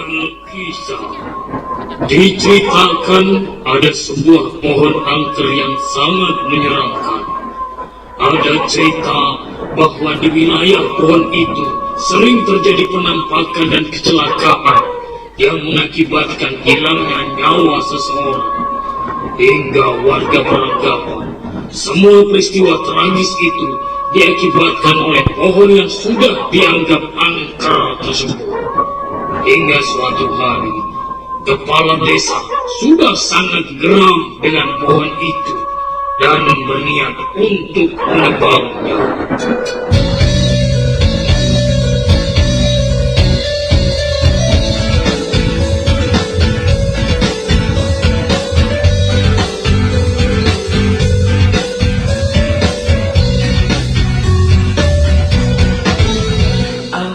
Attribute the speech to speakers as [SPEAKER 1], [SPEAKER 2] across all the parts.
[SPEAKER 1] Alkisah. Diceritakan ada sebuah pohon angker yang sangat menyeramkan. Ada cerita bahwa di wilayah pohon itu sering terjadi penampakan dan kecelakaan yang mengakibatkan hilangnya nyawa seseorang. Hingga warga beranggapan semua peristiwa tragis itu diakibatkan oleh pohon yang sudah dianggap angker tersebut. Hingga suatu hari, kepala desa sudah sangat geram dengan pohon itu dan berniat untuk menebangnya.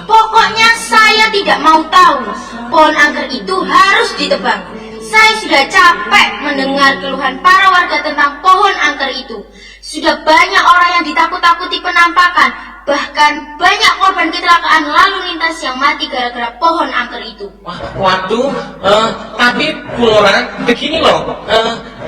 [SPEAKER 2] Pokoknya saya tidak mau tahu. Pohon angker itu harus ditebang. Saya sudah capek mendengar keluhan para warga tentang pohon angker itu. Sudah banyak orang yang ditakut-takuti penampakan. Bahkan banyak korban kecelakaan lalu lintas yang mati gara-gara pohon angker itu.
[SPEAKER 3] Waduh, tapi Bu Lora, begini loh,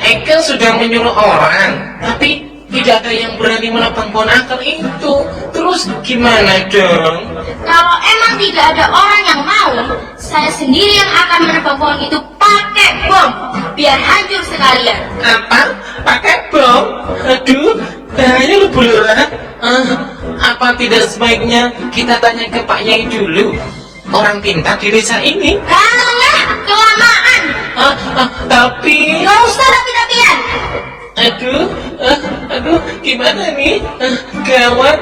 [SPEAKER 3] Ekel sudah menyuruh orang, tapi tidak ada yang berani menebang pohon angker itu. Terus gimana dong?
[SPEAKER 2] Kalau emang tidak ada orang yang mau, saya sendiri yang akan menebang pohon itu pakai bom, biar hancur sekalian.
[SPEAKER 3] Apa? Pakai bom? Aduh, bahaya loh Bu Lora. Apa tidak sebaiknya kita tanya ke Pak Yai dulu, orang pintar di desa ini?
[SPEAKER 2] Alah, kelamaan.
[SPEAKER 3] Tapi...
[SPEAKER 2] Nggak usah tapi-tapian.
[SPEAKER 3] Aduh, gimana nih? Gawat.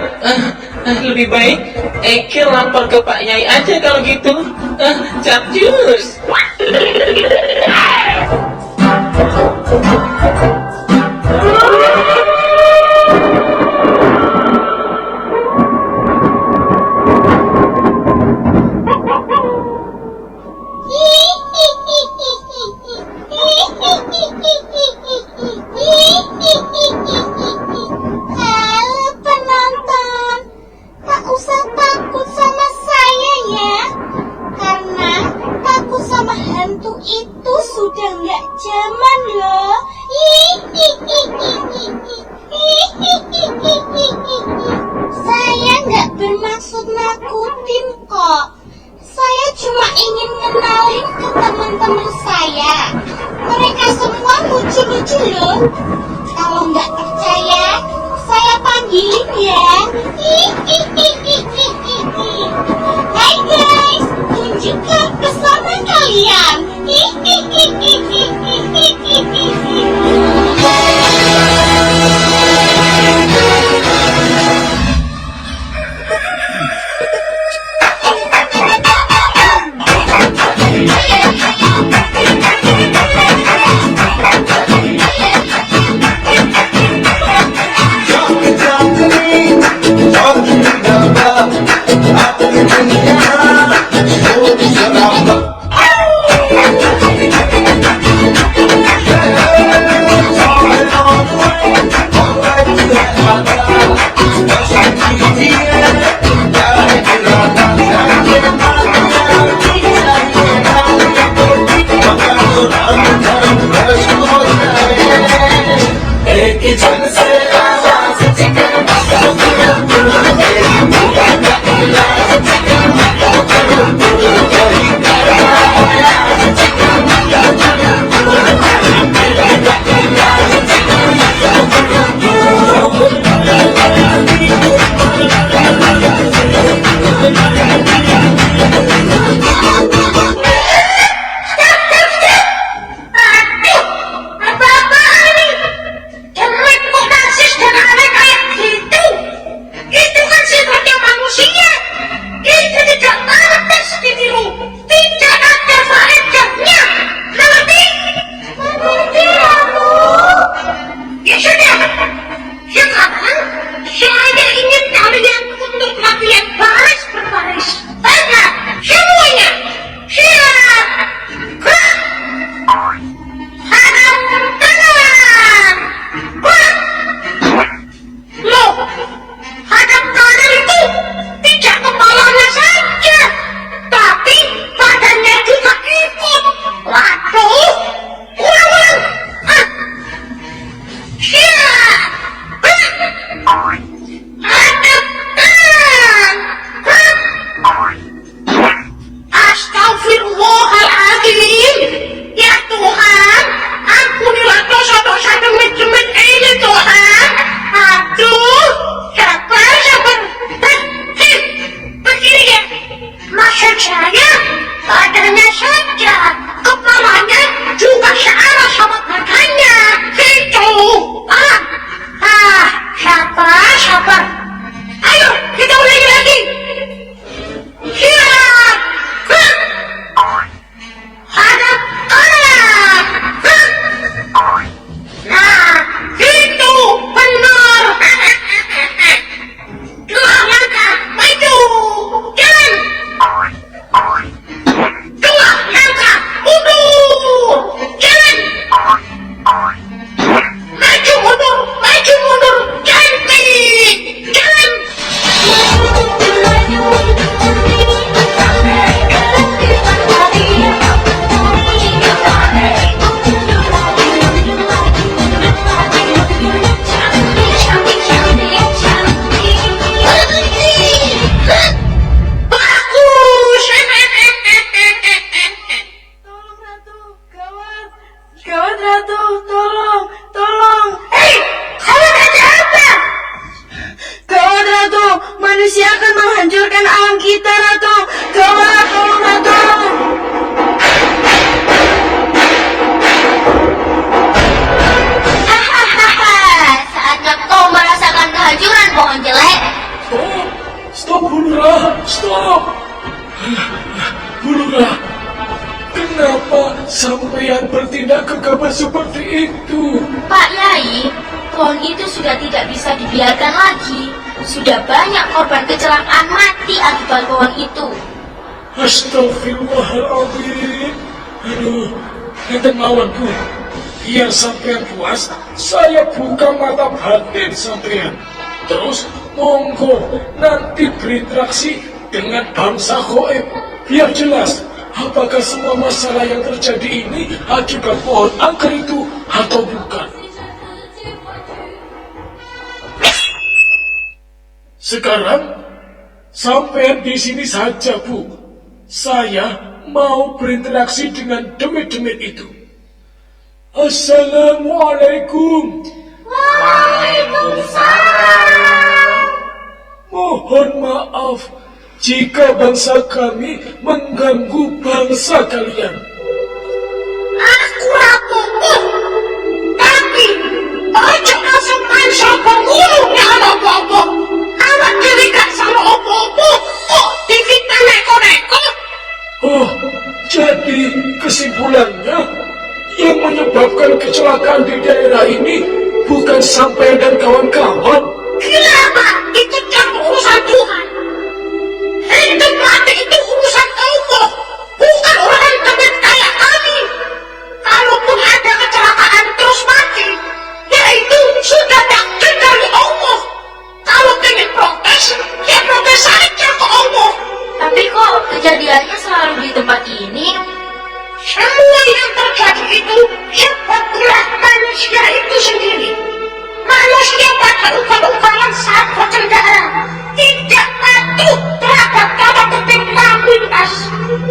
[SPEAKER 3] Lebih baik Ekel lapor ke Pak Yai aja kalau gitu. Capcus.
[SPEAKER 4] Halo penonton, tak usah takut sama saya ya, karena takut sama hantu itu sudah nggak zaman loh. Saya nggak bermaksud nakutin kok. Saya cuma ingin kenalin ke teman-teman saya. Mereka semua lucu-lucu loh. Kalau nggak percaya, saya panggilin ya. Hai guys, tunjukkan pesona kalian.
[SPEAKER 5] Talk to me, Bulura, kenapa sampean bertindak gegabah seperti itu?
[SPEAKER 2] Pak Yai, pohon itu sudah tidak bisa dibiarkan lagi. Sudah banyak korban kecelakaan mati akibat pohon itu.
[SPEAKER 5] Astagfirullahaladzim. Aduh, enten mawon Bu. Biar sampean puas, saya buka mata batin sampean. Terus, monggo nanti berinteraksi dengan bangsa Goib. Biar jelas, apakah semua masalah yang terjadi ini akibat pohon angker itu atau bukan. Sekarang, sampean di sini saja, Bu. Saya mau berinteraksi dengan demit-demit itu. Assalamualaikum.
[SPEAKER 4] Waalaikumsalam.
[SPEAKER 5] Mohon maaf jika bangsa kami mengganggu bangsa kalian.
[SPEAKER 4] Aku rapuh. Tapi, ojo langsung main sama ngulungnya apa-apa. Awak diri gak sama apa-apa. Kok difitnah neko-neko?
[SPEAKER 5] Oh, jadi kesimpulannya yang menyebabkan kecelakaan di daerah ini bukan sampai dan kawan-kawan.
[SPEAKER 4] Gila, Pak. Itu kan urusan Tuhan. Hidup mati itu urusan Allah. Bukan urusan demit kayak kami. Kalaupun ada kecelakaan terus mati, yaitu sudah takdir dari Allah. Kalau ingin protes, ya protes saja ke Allah.
[SPEAKER 2] Tapi kok kejadiannya selalu di tempat ini?
[SPEAKER 4] Semua yang terjadi itu sebab ulah manusia itu sendiri. Manusia pada ugal-ugalan saat berkendara tidak patuh terhadap tata tertib lalu lintas.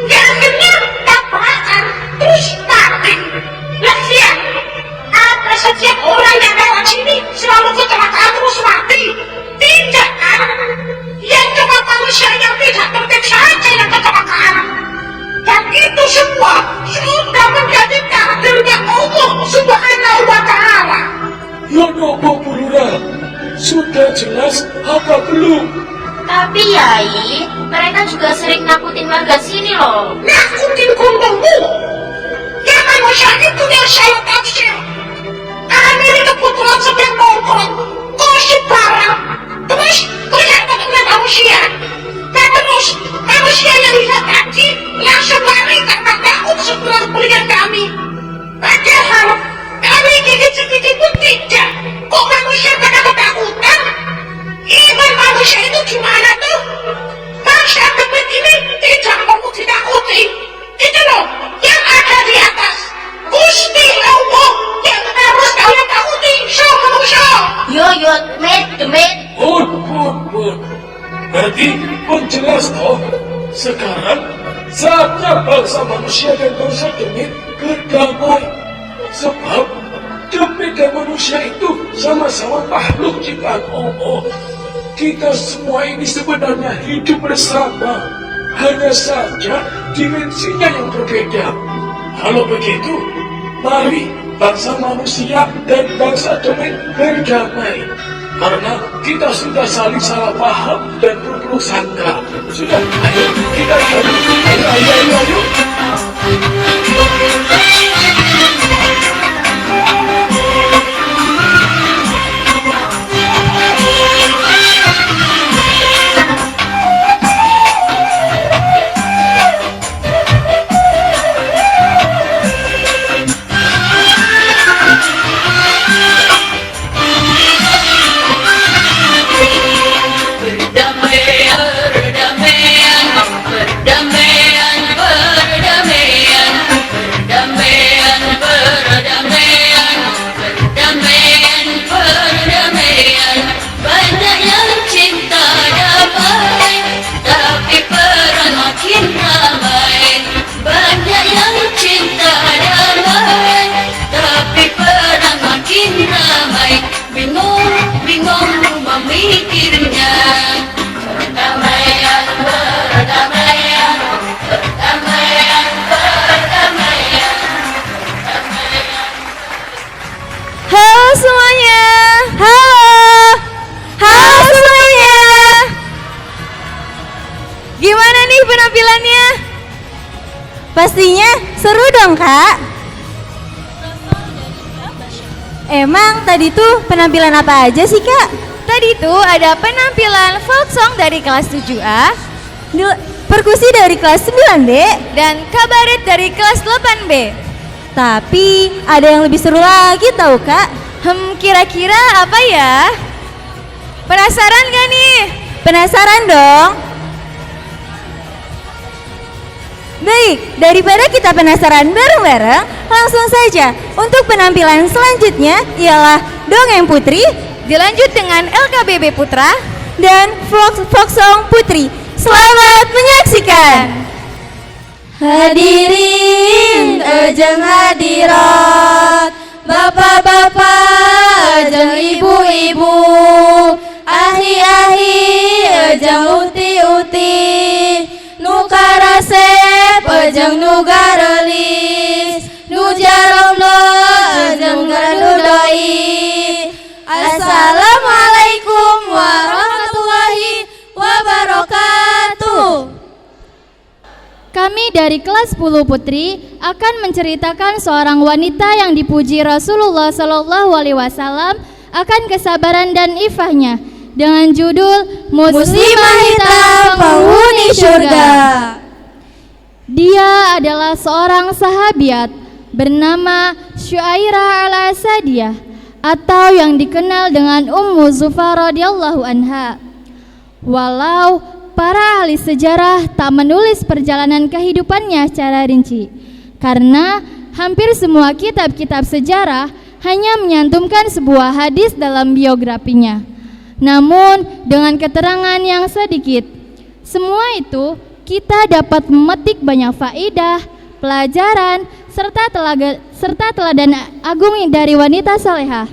[SPEAKER 4] Akhirnya tabrakan terus mati. Lagian, apa setiap orang yang lewat sini selalu kecelakaan terus mati? Tidak kan? Yang cuma manusia yang tidak tertib saja yang kecelakaan. Dan itu semua sudah menjadi takdirnya Allah Subhanahu wa Ta'ala.
[SPEAKER 5] Ya nopo Bulura, sudah jelas apa belum?
[SPEAKER 2] Tapi Yai, mereka juga sering nakutin warga sini loh.
[SPEAKER 4] Nakutin kumpulmu. Ya manusia itu yang saya tafsir. Kami ini kebetulan sedang nongkrong, gosip barang. Terus ternyata dengan manusia. Dan terus manusia yang lihat tadi langsung lari karena takut setelah melihat kami. Padahal kami sedikit pun tidak. Kok manusia pada ketakutan? Iman manusia itu gimana tuh? Bangsa demit ini tidak mau ditakuti. Itu loh yang ada di atas. Gusti Allah yang harus kalian takuti. Manusia.
[SPEAKER 2] Yo, demit.
[SPEAKER 5] Pun. Berarti pun jelas toh. Sekarang saatnya bangsa manusia dan bangsa demit berdamai. Sebab demit dan manusia itu sama-sama makhluk ciptaan Allah. Kita semua ini sebenarnya hidup bersama. Hanya saja dimensinya yang berbeda. Kalau begitu, mari bangsa manusia dan bangsa demit berdamai. Karena kita sudah saling salah paham dan berburuk sangka. Sudah, ayo kita ayo.
[SPEAKER 6] Berdamaian, berdamaian, berdamaian, berdamaian. Pastinya seru dong, Kak. Emang tadi tuh penampilan apa aja sih, Kak?
[SPEAKER 7] Tadi tuh ada penampilan folk song dari kelas 7A,
[SPEAKER 6] Perkusi dari kelas 9B,
[SPEAKER 7] dan kabaret dari kelas 8B.
[SPEAKER 6] tapi ada yang lebih seru lagi tahu, Kak.
[SPEAKER 7] Kira-kira apa ya? Penasaran gak nih?
[SPEAKER 6] Penasaran dong? Baik, daripada kita penasaran bareng-bareng, langsung saja untuk penampilan selanjutnya ialah Dongeng Putri,
[SPEAKER 7] Dilanjut dengan LKBB Putra.
[SPEAKER 6] dan folk song Putri. Selamat menyaksikan. Hadirin ejeng hadirat, bapak-bapak ejeng ibu-ibu, ahi-ahi ejeng uti-uti, nu karasep ejeng nu garelis, nu jaromlo ejeng garudoi. Assalamualaikum warahmatullahi wabarakatuh.
[SPEAKER 8] Kami dari kelas 10 Putri akan menceritakan seorang wanita yang dipuji Rasulullah SAW akan kesabaran dan ifahnya dengan judul Muslimah Hitam Penghuni Surga. Dia adalah seorang sahabiat bernama Syuairah al-Asadiyah atau yang dikenal dengan Ummu Zufar radhiyallahu anha. Walau para ahli sejarah tak menulis perjalanan kehidupannya secara rinci, karena hampir semua kitab-kitab sejarah hanya menyantumkan sebuah hadis dalam biografinya. Namun dengan keterangan yang sedikit, semua itu kita dapat memetik banyak faedah, pelajaran, serta teladan agung dari wanita salehah.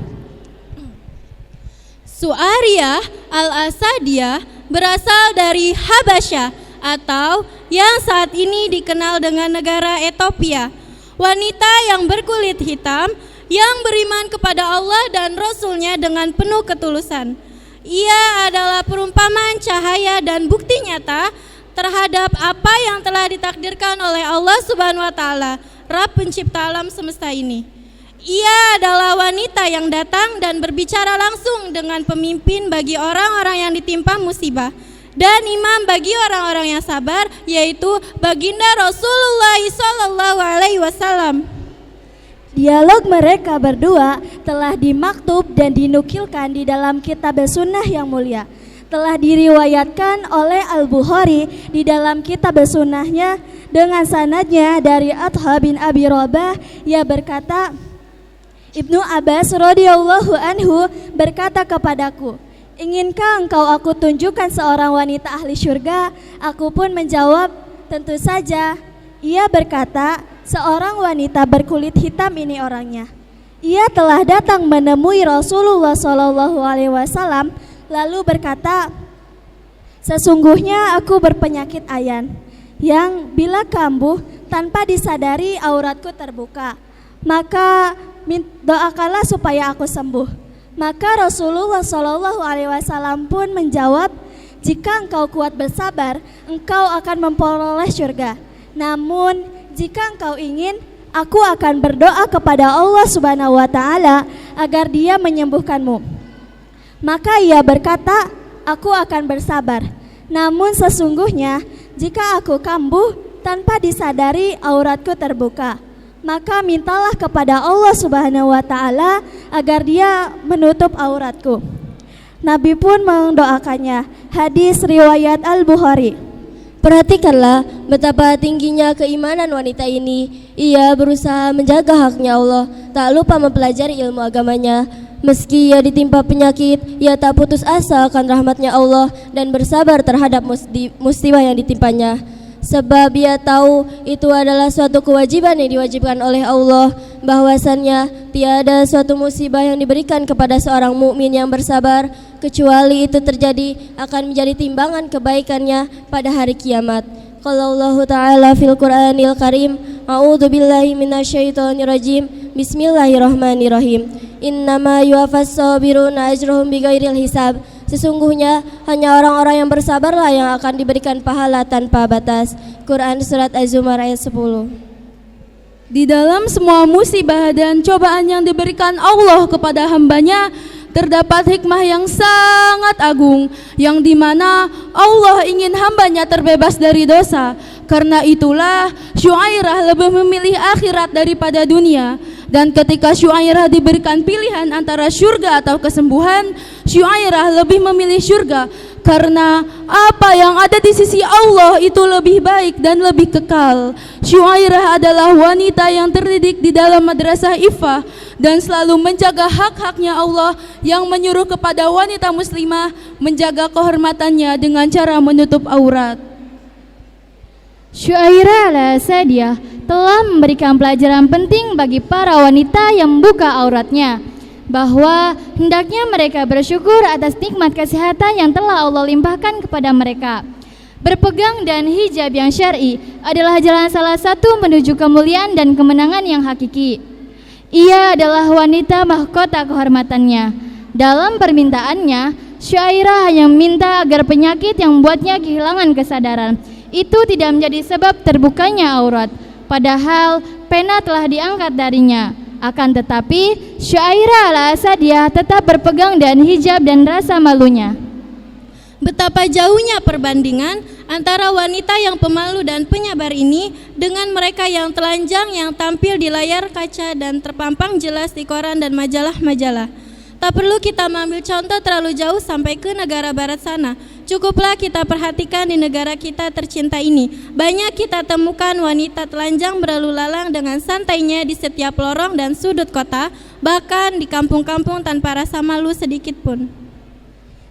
[SPEAKER 9] Syuairah al-Asadiyah berasal dari Habasyah atau yang saat ini dikenal dengan negara Ethiopia. Wanita yang berkulit hitam yang beriman kepada Allah dan Rasul-Nya dengan penuh ketulusan. Ia adalah perumpamaan cahaya dan bukti nyata terhadap apa yang telah ditakdirkan oleh Allah Subhanahu wa taala, Rabb pencipta alam semesta ini. Ia adalah wanita yang datang dan berbicara langsung dengan pemimpin bagi orang-orang yang ditimpa musibah dan imam bagi orang-orang yang sabar, yaitu baginda Rasulullah SAW.
[SPEAKER 6] Dialog mereka berdua telah dimaktub dan dinukilkan di dalam kitab sunnah yang mulia. Telah diriwayatkan oleh Al-Bukhari di dalam kitab sunnahnya dengan sanadnya dari Atha bin Abi Rabah. Ia berkata, Ibnu Abbas radhiyallahu anhu berkata kepadaku, inginkah engkau aku tunjukkan seorang wanita ahli syurga? Aku pun menjawab, tentu saja. Ia berkata, seorang wanita berkulit hitam ini orangnya. Ia telah datang menemui Rasulullah SAW lalu berkata, sesungguhnya aku berpenyakit ayan yang bila kambuh tanpa disadari auratku terbuka. Maka doakanlah supaya aku sembuh. Maka Rasulullah SAW pun menjawab, jika engkau kuat bersabar, engkau akan memperoleh surga. Namun jika engkau ingin, aku akan berdoa kepada Allah Subhanahu wa taala agar Dia menyembuhkanmu. Maka ia berkata, aku akan bersabar. Namun sesungguhnya jika aku kambuh tanpa disadari auratku terbuka, maka mintalah kepada Allah Subhanahu wa taala agar Dia menutup auratku. Nabi pun mendoakannya. Hadis riwayat Al-Bukhari.
[SPEAKER 10] Perhatikanlah betapa tingginya keimanan wanita ini. Ia berusaha menjaga haknya Allah, tak lupa mempelajari ilmu agamanya. Meski ia ditimpa penyakit, ia tak putus asa akan rahmatnya Allah dan bersabar terhadap musibah yang ditimpanya. Sebab ia tahu itu adalah suatu kewajiban yang diwajibkan oleh Allah, bahwasannya tiada suatu musibah yang diberikan kepada seorang mukmin yang bersabar kecuali itu terjadi akan menjadi timbangan kebaikannya pada hari kiamat. Qala Allah Ta'ala fil Qur'anil Karim, a'udzu billahi minasyaitonir rajim. Bismillahirrahmanirrahim. Innama yuwaffas sabiruna ajrahum bighairil hisab. Sesungguhnya hanya orang-orang yang bersabarlah yang akan diberikan pahala tanpa batas. Quran Surat Az-Zumar ayat 10.
[SPEAKER 9] Di dalam semua musibah dan cobaan yang diberikan Allah kepada hambanya, terdapat hikmah yang sangat agung, yang dimana Allah ingin hambanya terbebas dari dosa. Karena itulah Syuairah lebih memilih akhirat daripada dunia. Dan ketika Syuairah diberikan pilihan antara syurga atau kesembuhan, Syuairah lebih memilih syurga. Karena apa yang ada di sisi Allah itu lebih baik dan lebih kekal. Syuairah adalah wanita yang terdidik di dalam madrasah Iffah dan selalu menjaga hak-haknya Allah yang menyuruh kepada wanita muslimah menjaga kehormatannya dengan cara menutup aurat.
[SPEAKER 8] Syuairah al-Asadiyah telah memberikan pelajaran penting bagi para wanita yang membuka auratnya, bahwa hendaknya mereka bersyukur atas nikmat kesehatan yang telah Allah limpahkan kepada mereka. Berpegang dan hijab yang syar'i adalah jalan salah satu menuju kemuliaan dan kemenangan yang hakiki. Ia adalah wanita mahkota kehormatannya. Dalam permintaannya, Syuairah hanya meminta agar penyakit yang membuatnya kehilangan kesadaran itu tidak menjadi sebab terbukanya aurat, padahal pena telah diangkat darinya. Akan tetapi Syuairah al-Asadiyah tetap berpegang dan hijab dan rasa malunya.
[SPEAKER 9] Betapa jauhnya perbandingan antara wanita yang pemalu dan penyabar ini dengan mereka yang telanjang yang tampil di layar kaca dan terpampang jelas di koran dan majalah-majalah. Tak perlu kita mengambil contoh terlalu jauh sampai ke negara barat sana. Cukuplah kita perhatikan di negara kita tercinta ini. Banyak kita temukan wanita telanjang berlalu lalang dengan santainya di setiap lorong dan sudut kota, bahkan di kampung-kampung tanpa rasa malu sedikit pun.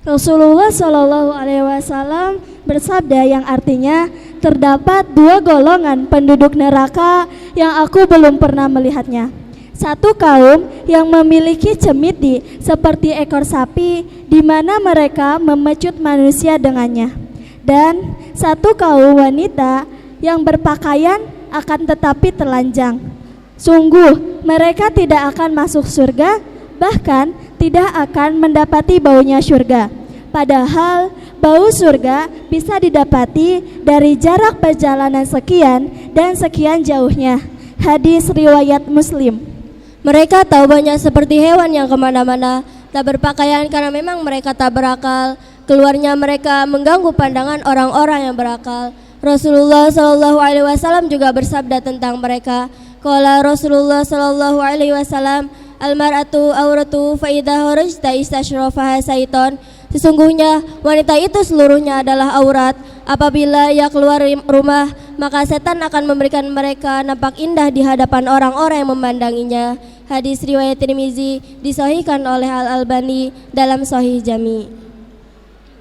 [SPEAKER 6] Rasulullah Shallallahu Alaihi Wasallam bersabda yang artinya terdapat dua golongan penduduk neraka yang aku belum pernah melihatnya. Satu kaum yang memiliki cemiti seperti ekor sapi, di mana mereka memecut manusia dengannya, dan satu kaum wanita yang berpakaian akan tetapi telanjang. Sungguh mereka tidak akan masuk surga, bahkan tidak akan mendapati baunya surga. Padahal bau surga bisa didapati dari jarak perjalanan sekian dan sekian jauhnya. Hadis riwayat Muslim.
[SPEAKER 10] Mereka taubahnya seperti hewan yang kemana-mana, tak berpakaian karena memang mereka tak berakal. Keluarnya mereka mengganggu pandangan orang-orang yang berakal. Rasulullah Shallallahu Alaihi Wasallam juga bersabda tentang mereka. Qala Rasulullah Shallallahu Alaihi Wasallam, al-mar'atu auratu fa idza kharajta istashrafaha syaiton. Sesungguhnya wanita itu seluruhnya adalah aurat. Apabila ia keluar rumah, maka setan akan memberikan mereka nampak indah di hadapan orang-orang yang memandanginya. Hadis riwayat Tirmizi, disahihkan oleh Al-Albani dalam Sahih Jami.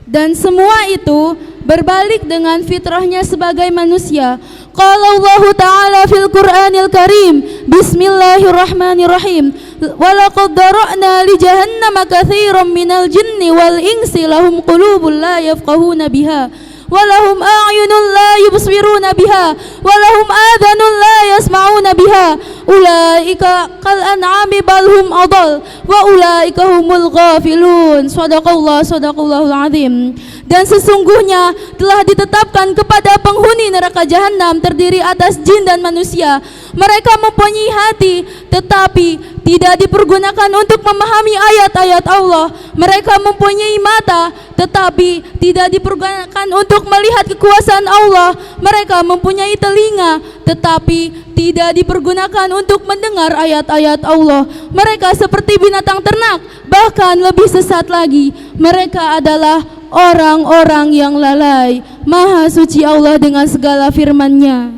[SPEAKER 9] Dan semua itu berbalik dengan fitrahnya sebagai manusia. Qala Allah Ta'ala fil Qur'anil Karim, Bismillahirrahmanirrahim. Walaqad dara'na li jahannama katsiran minal jinni wal insi lahum qulubun la yafqahuna biha walahum a'yunun la yubsiruna biha walahum adhanun la yasma'una biha ulaika kal an'ami bal hum adall wa ulaika humul ghafilun. Sadaqallahul azim. Dan sesungguhnya telah ditetapkan kepada penghuni neraka jahanam terdiri atas jin dan manusia. Mereka mempunyai hati tetapi tidak dipergunakan untuk memahami ayat-ayat Allah. Mereka mempunyai mata tetapi tidak dipergunakan untuk melihat kekuasaan Allah. Mereka mempunyai telinga tetapi tidak dipergunakan untuk mendengar ayat-ayat Allah. Mereka seperti binatang ternak, bahkan lebih sesat lagi. Mereka adalah orang-orang yang lalai. Maha suci Allah dengan segala firman-Nya.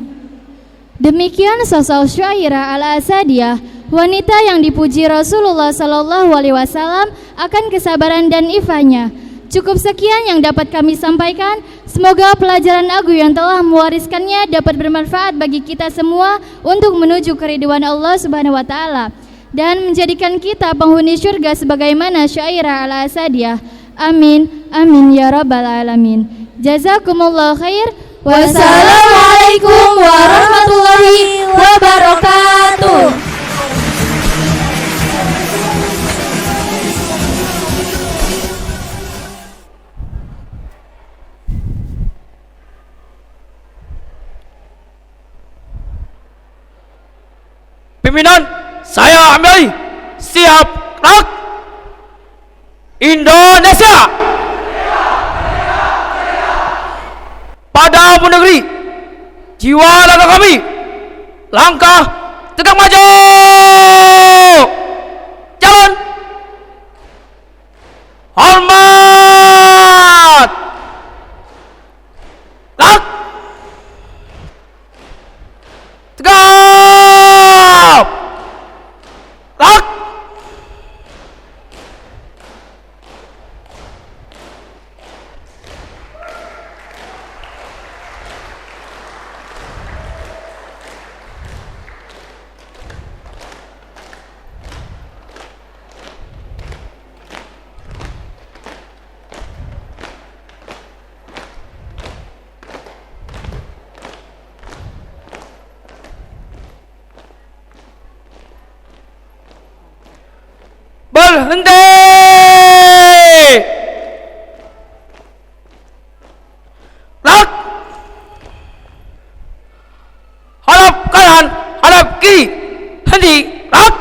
[SPEAKER 8] Demikian sosok Syuairah al-Asadiyah, wanita yang dipuji Rasulullah Shallallahu Alaihi Wasallam akan kesabaran dan ifahnya. Cukup sekian yang dapat kami sampaikan. Semoga pelajaran agung yang telah mewariskannya dapat bermanfaat bagi kita semua untuk menuju keridhaan Allah Subhanahu wa taala dan menjadikan kita penghuni surga sebagaimana Syuairah al-Asadiyah. Amin, amin ya rabbal alamin. Jazakumullah khair. Wassalamualaikum warahmatullahi wabarakatuh.
[SPEAKER 11] Pimpinan, saya ambil alih. Siap, gerak. Indonesia. Pada negeri, jiwa raga kami. Langkah tegak maju. Jalan. Hormat. Gerak. Tegak. Gerak. Berhenti. Gerak. Hadap kanan, hadap kiri. Henti. Gerak.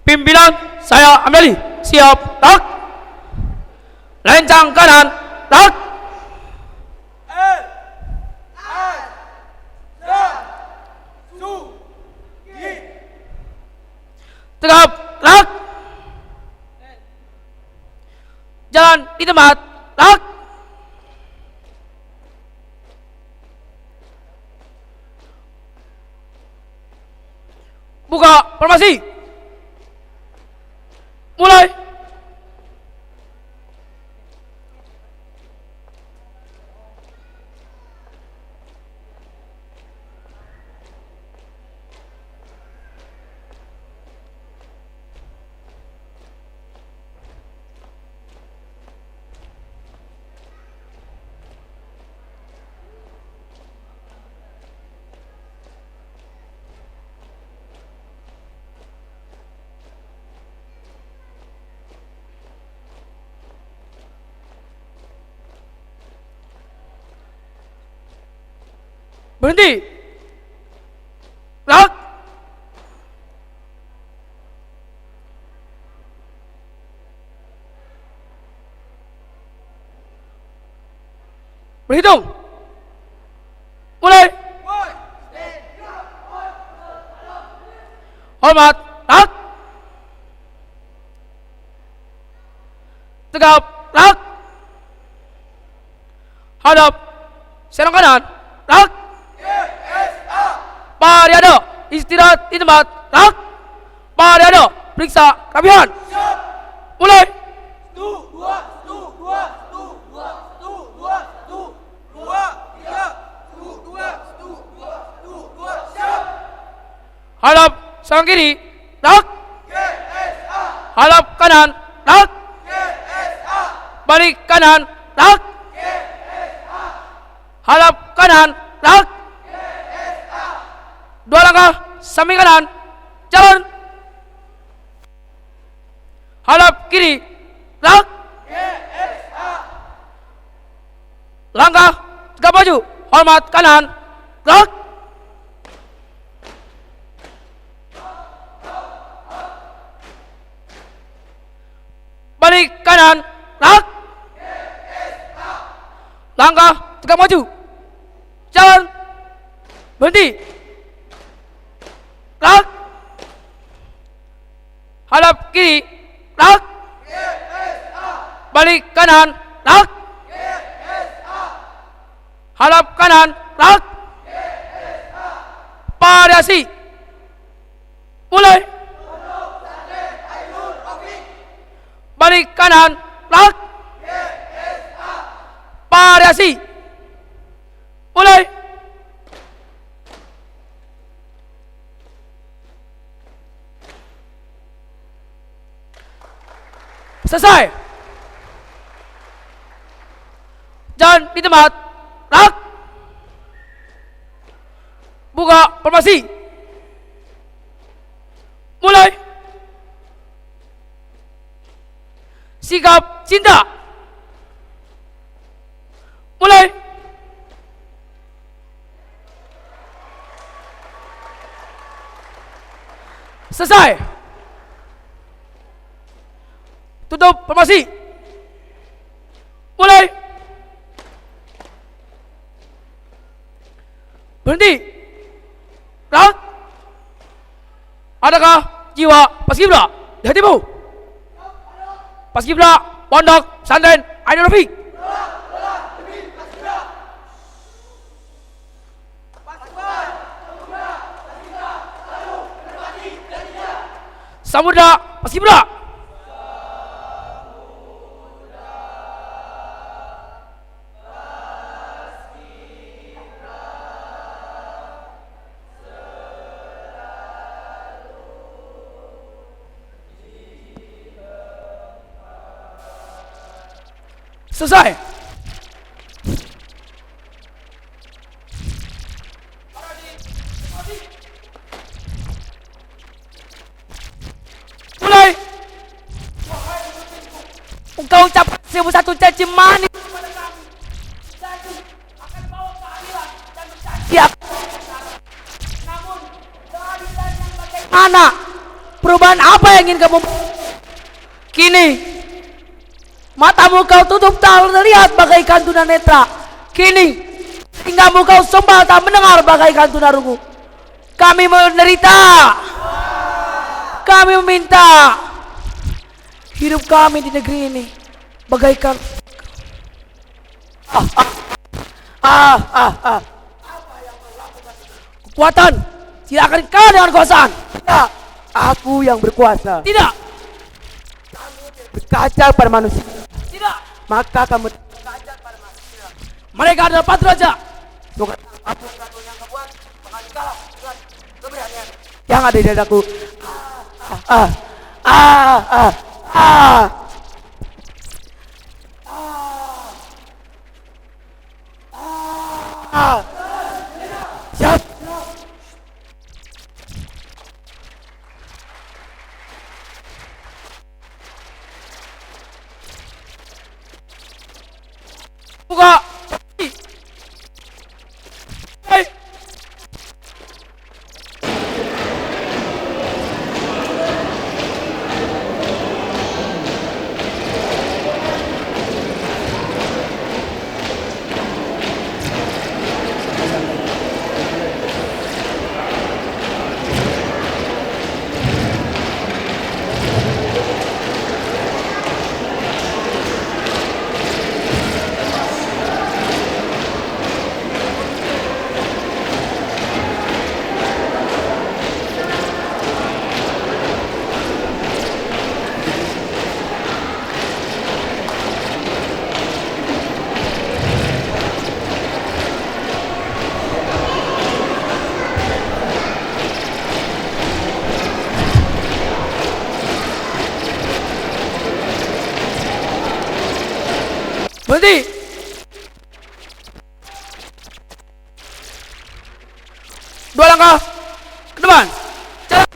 [SPEAKER 11] Pimpinan, saya ambil alih. Siap, gerak. Lencang kanan, gerak. Tegap, gerak. Jalan di tempat, gerak. Buka formasi. Mulai. Berhenti. Gerak. Berhitung. Mulai. Hormat. Gerak. Tegap. Gerak. Hadap. Serang kanan. Gerak. Pariado, istirahat di tempat. Gerak. Pariado, periksa kerapihan. Mulai. Hadap serang kiri. Gerak. Hadap kanan. Gerak. Balik kanan. Gerak. Hadap kanan. Gerak. Dua langkah samping kanan. Jalan. Hadap kiri. Gerak. Langkah tegak maju. Hormat kanan. Gerak. Balik kanan. Gerak. Langkah tegak maju. Jalan. Berhenti. Gerak. Hadap kiri. Gerak. Balik kanan. Gerak. Hadap kanan. Gerak. Variasi. Mulai. Balik kanan. Gerak. Variasi. Mulai. Selesai. Jalan di tempat. Gerak. Buka formasi. Mulai. Sikap cinta. Mulai. Selesai. Tutup formasi. Mulai. Berhenti. Round. Adakah jiwa paskibra di hatimu? Paskibra Pondok Pesantren Ainul Rafiq. Samudra Paskibra. Selesai. Mulai. Engkau ucapkan 1001 janji manis kepada kami. Janji akan bawa keadilan dan berjanji. Namun keadilan yang bagaimana? Perubahan apa yang ingin kamu? Kini matamu kau tutup tak terlihat bagaikan tunanetra. Kini telingamu kau sembah tak mendengar bagaikan tunarungu. Kami menderita. Kami meminta. Hidup kami di negeri ini bagaikan kekuatan tidak akan kalah dengan kekuasaan. Tidak, aku yang berkuasa. Tidak, berkaca pada manusia. Tidak, maka kamu berkaca pada manusia. Mereka adalah patu raja. Bukan apapun yang kau buat akan kalah dengan keberanian yang ada di dadaku. Siap. Buka. Hai. Berhenti. Dua langkah ke depan. Jalan.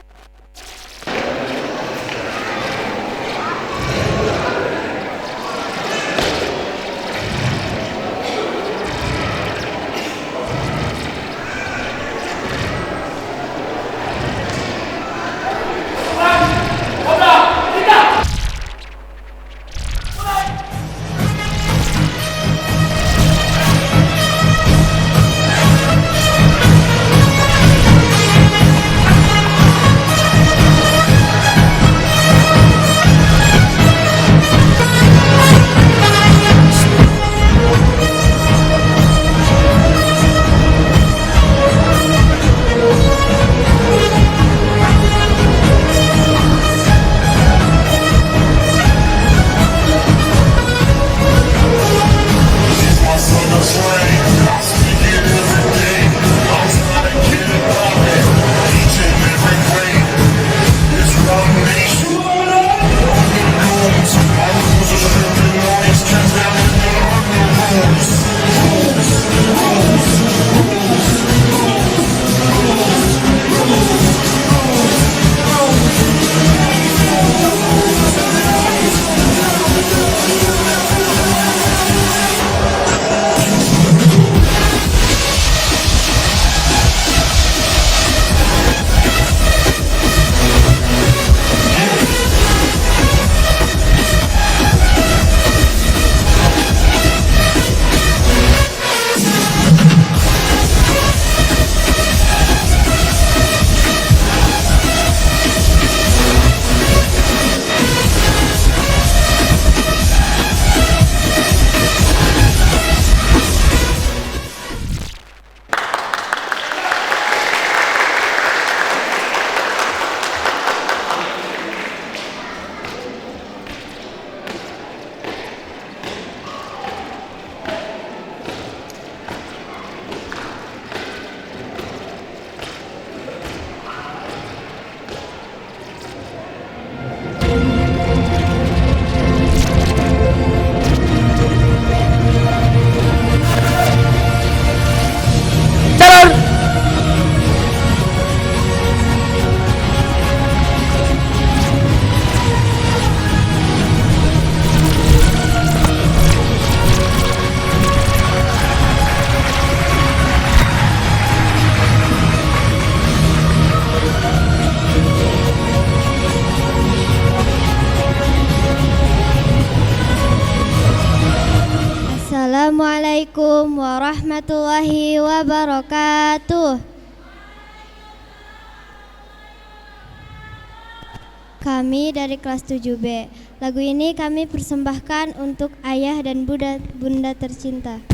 [SPEAKER 12] warahmatullahi wabarakatuh. Kami dari kelas 7B. Lagu ini kami persembahkan untuk ayah dan bunda tercinta.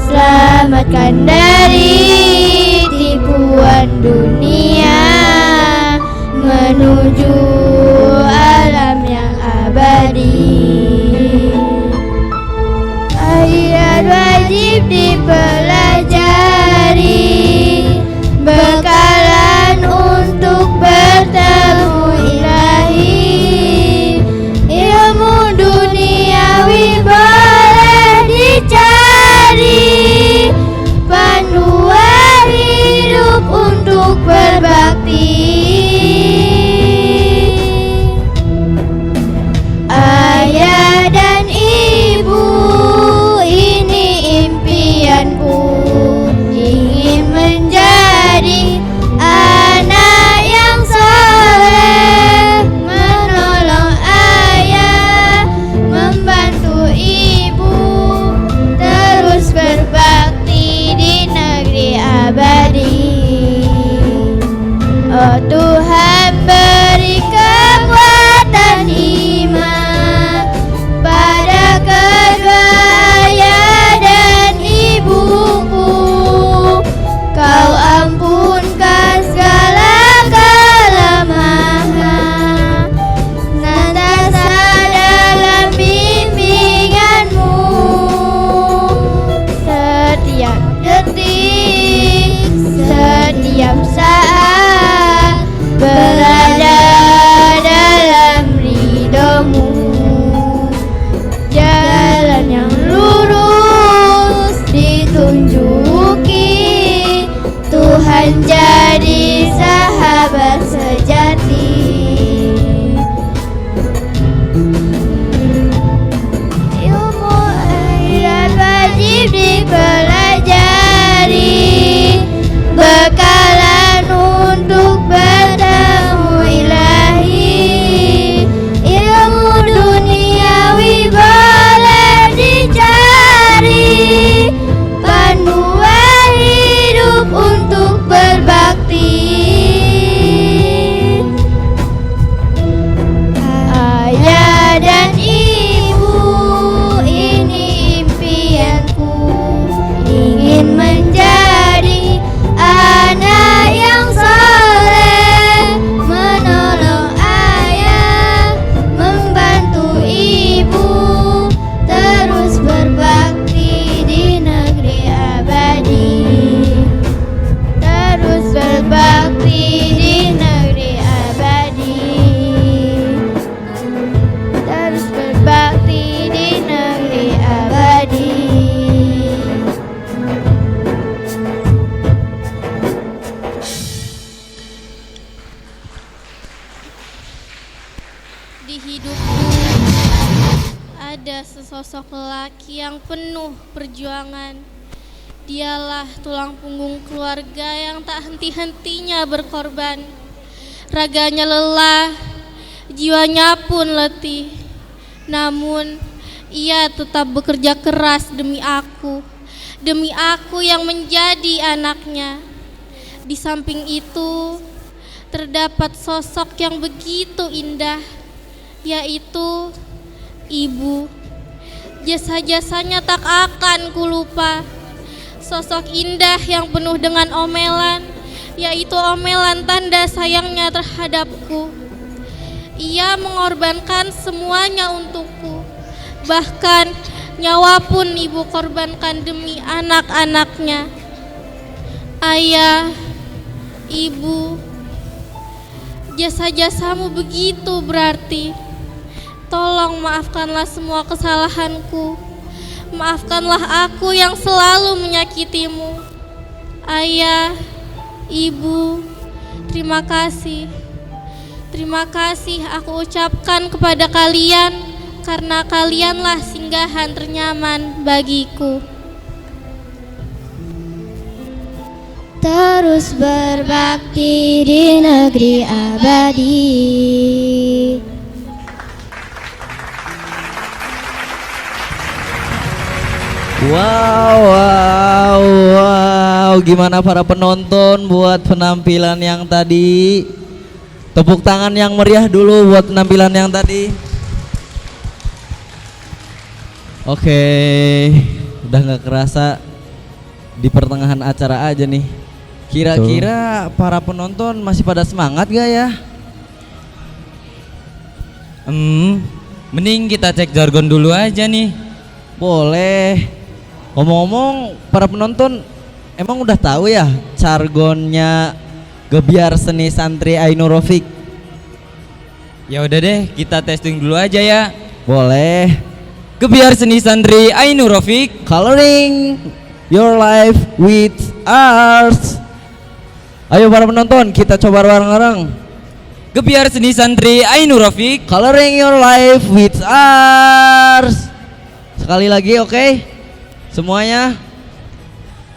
[SPEAKER 12] Selamatkan dari tipuan dunia menuju alam yang abadi. Ayat wajib dipelajari, bekalan untuk bertemu ilahi. Ilmu duniawi boleh dicari, panduan hidup untuk berbakti. Ayah dan ibu, ini impianku, ingin menjadi anak yang soleh, menolong ayah, membantu ibu, terus berbakti di negeri abadi. Oh Tuhan, beri kekuatan iman pada kedua ayah dan ibuku. Kau ampunkan segala kelemahan, senantiasa dalam bimbinganmu. Setiap detik, setiap saat berada dalam ridhomu. Jalan yang lurus ditunjuki, Tuhan jadi sahabat sejati. Ilmu ayat wajib dipelajari, bekalan untuk bertemu ilahi. Ilmu duniawi boleh dicari, panduan hidup untuk berbakti. Ayah dan ibu, ini impianku, ingin menjadi anak yang soleh, menolong ayah, membantu ibu, terus berbakti di negeri abadi. Terus berbakti di negeri abadi. Terus berbakti di negeri abadi.
[SPEAKER 9] Di hidupku ada sesosok lelaki yang penuh perjuangan. Dialah tulang punggung keluarga yang tak henti-hentinya berkorban. Raganya lelah, jiwanya pun letih. Namun, ia tetap bekerja keras demi aku yang menjadi anaknya. Di samping itu, terdapat sosok yang begitu indah, yaitu ibu. Jasa-jasanya tak akan kulupa. Sosok indah yang penuh dengan omelan, yaitu omelan tanda sayangnya terhadapku. Ia mengorbankan semuanya untukku. Bahkan nyawa pun ibu korbankan demi anak-anaknya. Ayah, ibu, jasa-jasamu begitu berarti. Tolong maafkanlah semua kesalahanku. Maafkanlah aku yang selalu menyakitimu. Ayah, ibu, terima kasih. Terima kasih aku ucapkan kepada kalian, karena kalianlah singgahan ternyaman bagiku.
[SPEAKER 12] Terus berbakti di negeri abadi.
[SPEAKER 13] Wow, gimana para penonton buat penampilan yang tadi? Tepuk tangan yang meriah dulu buat penampilan yang tadi. Oke, udah gak kerasa di pertengahan acara aja nih. Kira-kira para penonton masih pada semangat gak ya?
[SPEAKER 14] Mending kita cek jargon dulu aja nih.
[SPEAKER 13] Boleh. Ngomong-ngomong, para penonton emang udah tahu ya jargonnya Gebiar Seni Santri Ainur Rafiq?
[SPEAKER 14] Ya udah deh, kita testing dulu aja ya.
[SPEAKER 13] Boleh.
[SPEAKER 14] Gebiar Seni Santri Ainur Rafiq,
[SPEAKER 13] coloring your life with art. Ayo para penonton, kita coba bareng-bareng.
[SPEAKER 14] Gebiar Seni Santri Ainur Rafiq,
[SPEAKER 13] coloring your life with art. Sekali lagi, oke? Semuanya.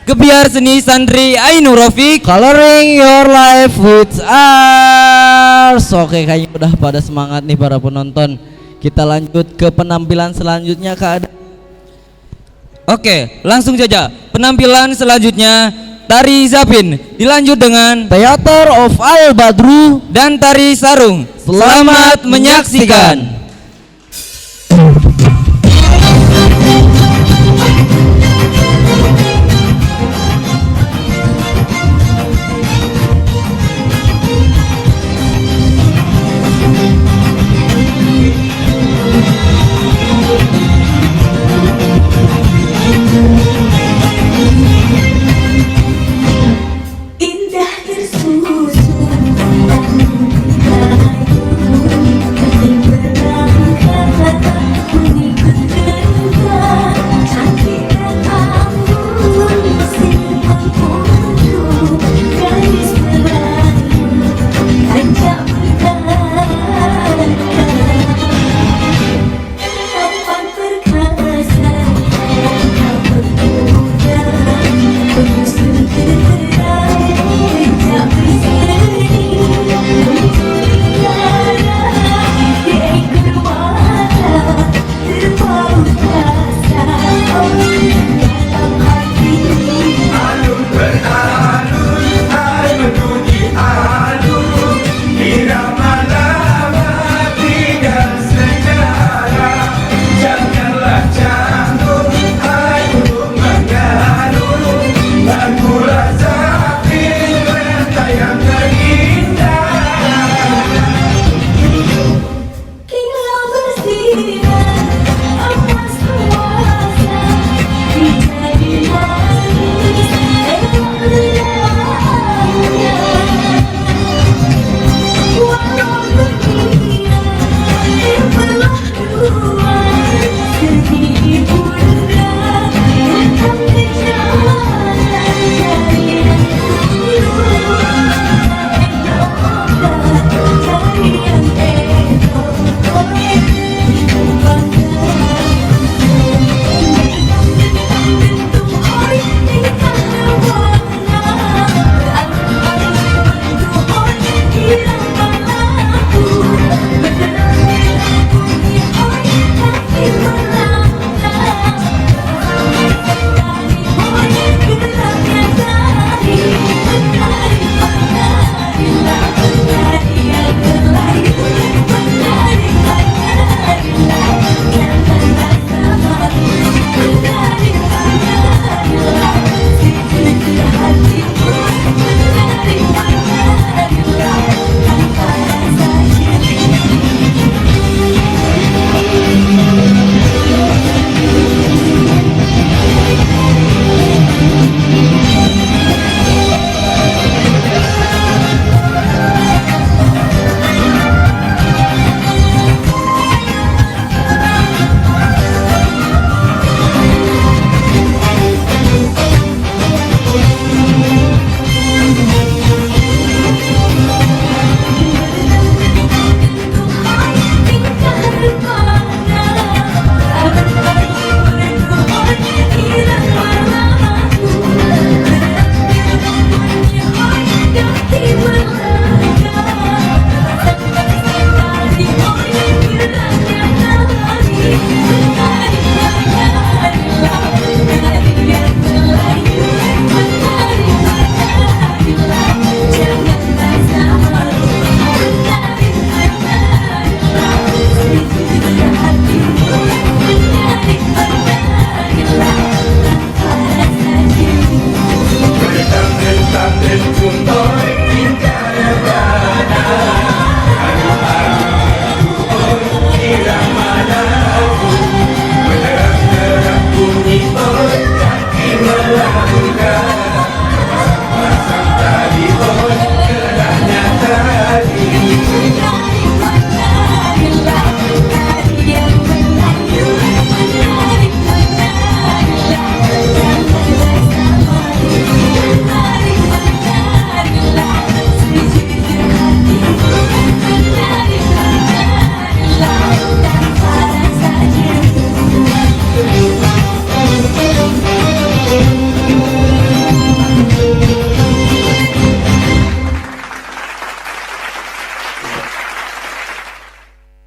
[SPEAKER 14] Gebiar Seni Santri Ainur Rafiq,
[SPEAKER 13] coloring your life with art. Oke, kayaknya udah pada semangat nih para penonton. Kita lanjut ke penampilan selanjutnya, Kak.
[SPEAKER 14] Oke, langsung saja. Penampilan selanjutnya Tari Zapin, dilanjut dengan
[SPEAKER 13] Theater of Al Badru
[SPEAKER 14] dan Tari Sarung. Selamat menyaksikan.